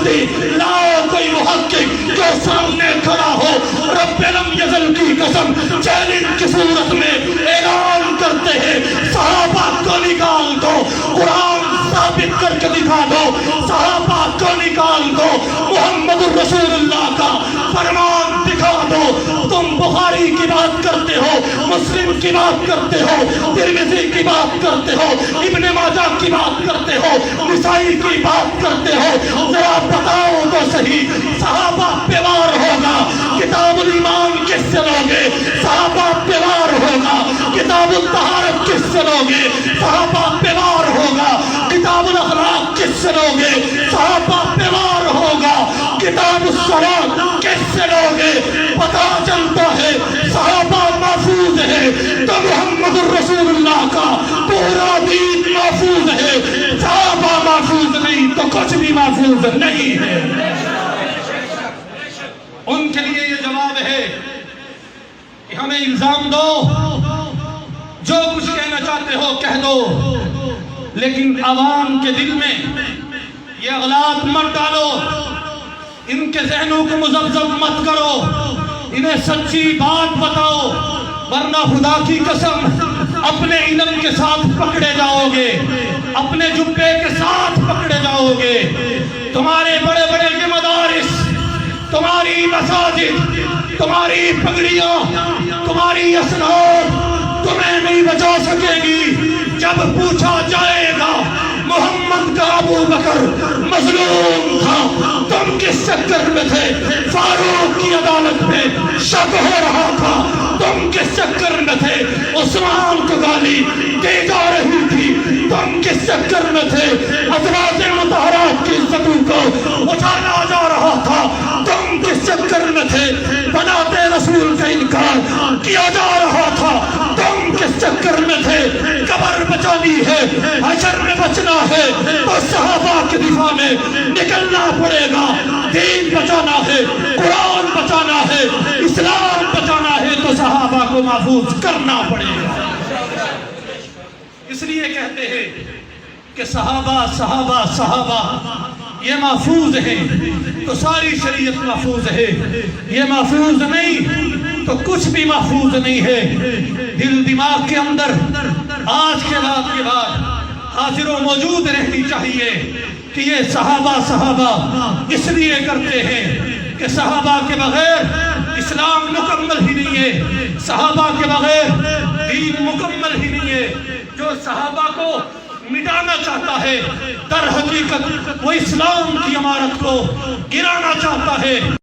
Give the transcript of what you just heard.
دوسری لاؤ کوئی محقق جو سامنے کھڑا ہو، رب لم یزل کی قسم چیلنج کی صورت میں اعلان کرتے ہیں، صحابہ کو نکال دو، قرآن ثابت کر کے دکھا دو، صحابہ کو نکال دو، محمد رسول اللہ کا فرمان دکھا دو۔ تم بخاری کی بات کرتے ہو، مسلم کی بات کرتے ہو، ترمذی کی بات کرتے ہو، ابن ماجہ کی بات کرتے ہو، نسائی کی بات کرتے ہو، ذرا بتاؤ تو صحیح صحابہ پہ وار ہوگا کتاب الایمان کس سے لوگے؟ صحابہ پہ وار ہوگا کتاب الطہارت کس سے لوگے؟ صحابہ پہ وار ہوگا کتاب الاخلاق کس سے لوگے؟ صحابہ پہ وار ہوگا کتاب الصلاۃ کس سے لوگے؟ پتا چلتا ہے صحابہ محفوظ ہے تو محمد الرسول اللہ کا پورا دین محفوظ ہے، صحابہ محفوظ نہیں تو کچھ بھی محفوظ نہیں ہے۔ ان کے لیے یہ جواب ہے کہ ہمیں الزام دو، جو کچھ کہنا چاہتے ہو کہہ دو، لیکن عوام کے دل میں یہ اغلاط مت ڈالو، ان کے ذہنوں کو مذبذب مت کرو، انہیں سچی بات بتاؤ، ورنہ خدا کی قسم اپنے علم کے ساتھ پکڑے جاؤ گے، اپنے جبے کے ساتھ پکڑے جاؤ گے۔ تمہارے بڑے بڑے مدارس، تمہاری مساجد، تمہاری پگڑیاں، تمہاری اسناد تمہیں نہیں بچا سکے گی۔ جب پوچھا جائے گا محمد کا ابو بکر مظلوم تھا، تم کس چکر میں تھے؟ فاروق کی عدالت میں شک ہو رہا تھا، تم کس چکر میں تھے؟ عثمان کو گالی دی جا رہی تھی، تم کس چکر میں تھے؟ ازواج مطہرات کی عزتوں کو اچھالا جا رہا تھا، تم کس چکر میں تھے؟ بنات رسول کا انکار کیا جا رہا تھا، تم کس چکر میں تھے؟ قبر بچانی ہے، حشر میں بچنا ہے تو صحابہ کے دفاع میں نکلنا پڑے گا۔ دین بچانا ہے، قرآن بچانا ہے، اسلام بچانا ہے تو صحابہ کو محفوظ کرنا پڑے گا۔ اس لیے کہتے ہیں کہ صحابہ صحابہ صحابہ یہ محفوظ ہے تو ساری شریعت محفوظ ہے، یہ محفوظ نہیں تو کچھ بھی محفوظ نہیں ہے۔ دل دماغ کے اندر آج کے بعد حاضر و موجود رہنی چاہیے کہ یہ صحابہ صحابہ اس لیے کرتے ہیں کہ صحابہ کے بغیر اسلام مکمل ہی نہیں ہے، صحابہ کے بغیر دین مکمل ہی نہیں ہے۔ جو صحابہ کو مٹانا چاہتا ہے در حقیقت وہ اسلام کی عمارت کو گرانا چاہتا ہے۔